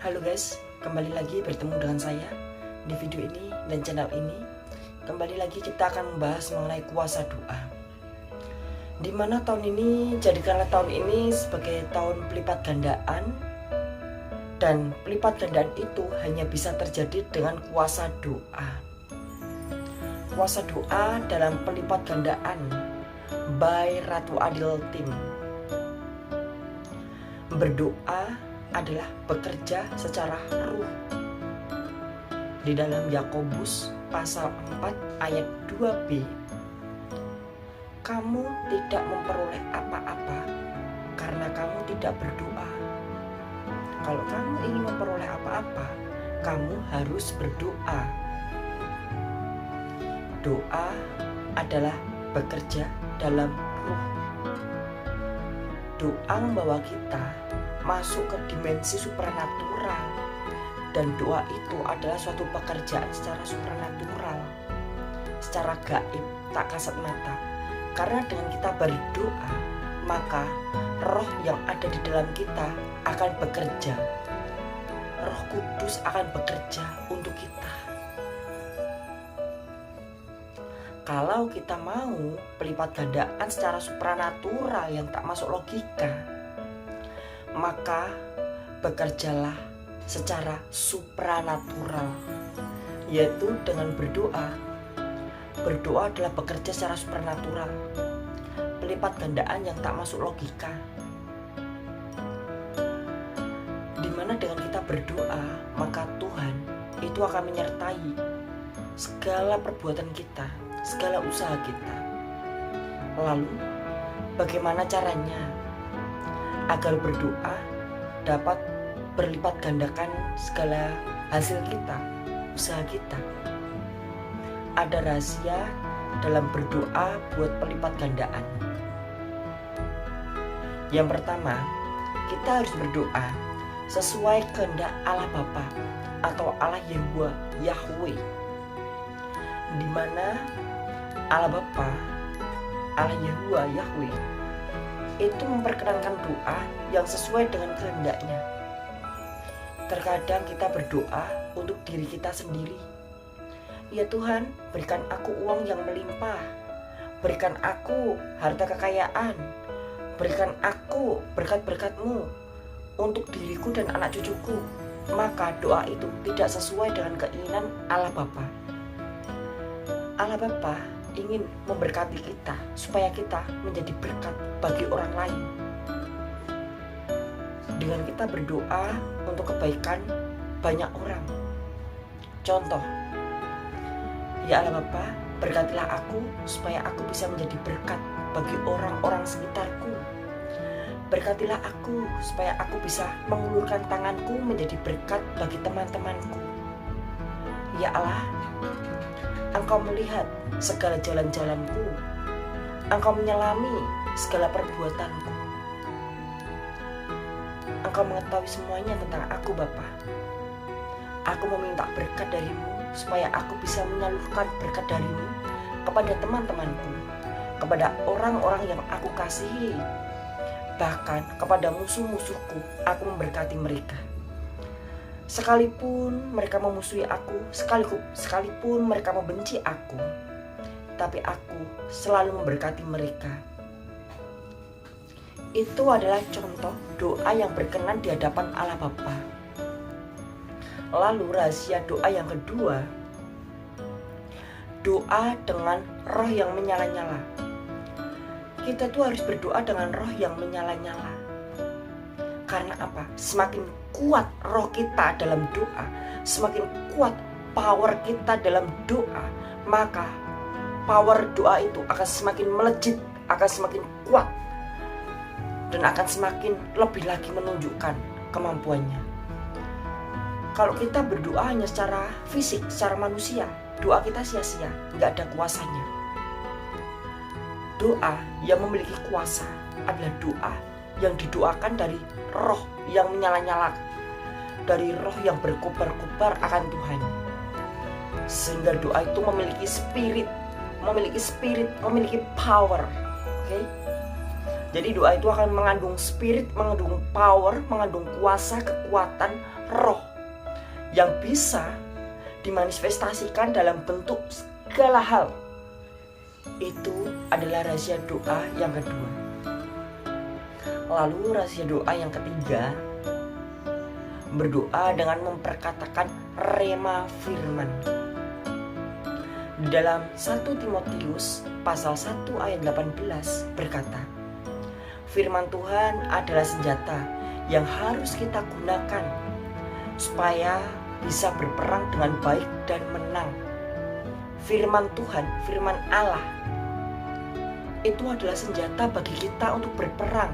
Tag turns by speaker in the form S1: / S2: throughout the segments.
S1: Halo guys, kembali lagi bertemu dengan saya di video ini dan channel ini. Kembali lagi kita akan membahas mengenai kuasa doa. Dimana tahun ini, jadikanlah tahun ini sebagai tahun pelipat gandaan. Dan pelipat gandaan itu hanya bisa terjadi dengan kuasa doa. Kuasa doa dalam pelipat gandaan by Ratu Adil Tim. Berdoa adalah bekerja secara ruh. Di dalam Yakobus pasal 4 ayat 2b, kamu tidak memperoleh apa-apa karena kamu tidak berdoa. Kalau kamu ingin memperoleh apa-apa, kamu harus berdoa. Doa adalah bekerja dalam ruh. Doa membawa kita masuk ke dimensi supranatural, dan doa itu adalah suatu pekerjaan secara supranatural, secara gaib, tak kasat mata. Karena dengan kita berdoa, maka roh yang ada di dalam kita akan bekerja. Roh Kudus akan bekerja untuk kita. Kalau kita mau pelipat gandaan secara supranatural yang tak masuk logika, maka bekerjalah secara supranatural, yaitu dengan berdoa. Berdoa adalah bekerja secara supranatural, pelipat gandaan yang tak masuk logika. Dimana dengan kita berdoa, maka Tuhan itu akan menyertai segala perbuatan kita, segala usaha kita. Lalu bagaimana caranya agar berdoa dapat berlipat gandakan segala hasil kita, usaha kita? Ada rahasia dalam berdoa buat pelipat gandaan. Yang pertama, kita harus berdoa sesuai kehendak Allah Bapa atau Allah Yahweh, di mana Allah Bapa, Allah Yahweh itu memperkenankan doa yang sesuai dengan kehendaknya. Terkadang kita berdoa untuk diri kita sendiri. Ya Tuhan, berikan aku uang yang melimpah, berikan aku harta kekayaan, berikan aku berkat-berkat-Mu untuk diriku dan anak cucuku. Maka doa itu tidak sesuai dengan keinginan Allah Bapa. Allah Bapa ingin memberkati kita supaya kita menjadi berkat bagi orang lain. Dengan kita berdoa untuk kebaikan banyak orang. Contoh, ya Allah Bapa, berkatilah aku supaya aku bisa menjadi berkat bagi orang-orang sekitarku. Berkatilah aku supaya aku bisa mengulurkan tanganku menjadi berkat bagi teman-temanku. Ya Allah, Engkau melihat segala jalan-jalanku, Engkau menyelami segala perbuatanku. Engkau mengetahui semuanya tentang aku Bapa. Aku meminta berkat dari-Mu supaya aku bisa menyalurkan berkat dari-Mu kepada teman-temanku, kepada orang-orang yang aku kasihi, bahkan kepada musuh-musuhku. Aku memberkati mereka. Sekalipun mereka memusuhi aku, sekalipun mereka membenci aku, tapi aku selalu memberkati mereka. Itu adalah contoh doa yang berkenan di hadapan Allah Bapa. Lalu rahasia doa yang kedua, doa dengan roh yang menyala-nyala. Kita tuh harus berdoa dengan roh yang menyala-nyala. Karena apa? Semakin kuat roh kita dalam doa, semakin kuat power kita dalam doa, maka power doa itu akan semakin melejit, akan semakin kuat, dan akan semakin lebih lagi menunjukkan kemampuannya. Kalau kita berdoa hanya secara fisik, secara manusia, doa kita sia-sia, nggak ada kuasanya. Doa yang memiliki kuasa adalah doa yang didoakan dari roh yang menyala-nyala, dari roh yang berkobar-kobar akan Tuhan, sehingga doa itu memiliki spirit, memiliki power. Oke? Jadi doa itu akan mengandung spirit, mengandung power, mengandung kuasa, kekuatan, roh yang bisa dimanifestasikan dalam bentuk segala hal. Itu adalah rahasia doa yang kedua. Lalu rahasia doa yang ketiga, berdoa dengan memperkatakan rema firman. Dalam 1 Timotius pasal 1 ayat 18 berkata, firman Tuhan adalah senjata yang harus kita gunakan supaya bisa berperang dengan baik dan menang. Firman Tuhan, firman Allah, itu adalah senjata bagi kita untuk berperang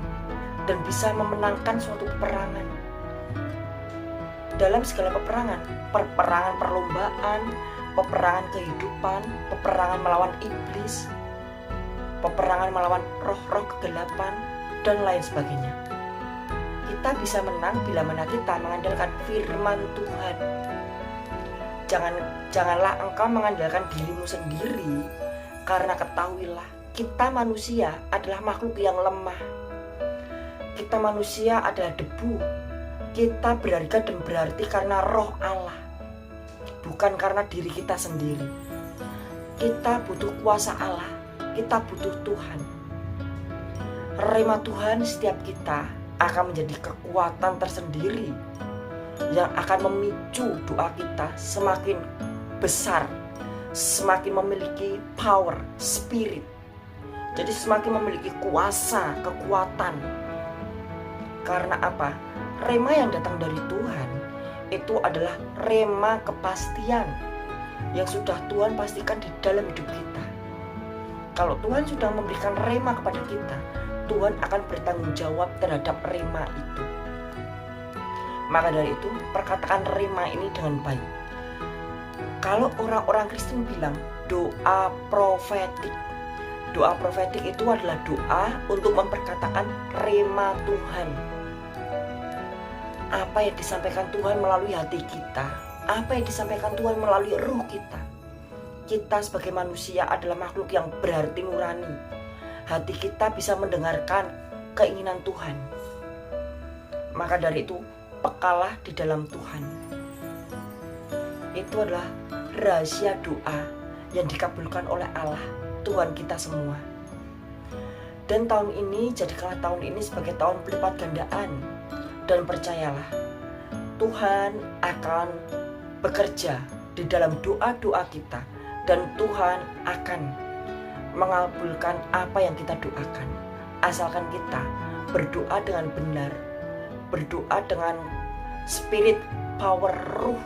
S1: dan bisa memenangkan suatu peperangan. Dalam segala peperangan, peperangan perlombaan, peperangan kehidupan, peperangan melawan iblis, peperangan melawan roh-roh kegelapan, dan lain sebagainya. Kita bisa menang bila mana kita mengandalkan firman Tuhan. Janganlah engkau mengandalkan dirimu sendiri, karena ketahuilah kita manusia adalah makhluk yang lemah. Kita manusia adalah debu. Kita berharga dan berarti karena roh Allah, bukan karena diri kita sendiri. Kita butuh kuasa Allah, kita butuh Tuhan. Rema Tuhan setiap kita akan menjadi kekuatan tersendiri yang akan memicu doa kita semakin besar, semakin memiliki power, spirit. Jadi semakin memiliki kuasa, kekuatan. Karena apa? Rema yang datang dari Tuhan itu adalah rema kepastian yang sudah Tuhan pastikan di dalam hidup kita. Kalau Tuhan sudah memberikan rema kepada kita, Tuhan akan bertanggung jawab terhadap rema itu. Maka dari itu, perkataan rema ini dengan baik. Kalau orang-orang Kristen bilang doa profetik, doa profetik itu adalah doa untuk memperkatakan rema Tuhan. Apa yang disampaikan Tuhan melalui hati kita, apa yang disampaikan Tuhan melalui ruh kita. Kita sebagai manusia adalah makhluk yang berarti nurani. Hati kita bisa mendengarkan keinginan Tuhan. Maka dari itu, pekalah di dalam Tuhan. Itu adalah rahasia doa yang dikabulkan oleh Allah, Tuhan kita semua. Dan tahun ini, jadikanlah tahun ini sebagai tahun pelipat gandaan. Dan percayalah, Tuhan akan bekerja di dalam doa-doa kita. Dan Tuhan akan mengabulkan apa yang kita doakan. Asalkan kita berdoa dengan benar, berdoa dengan spirit, power, ruh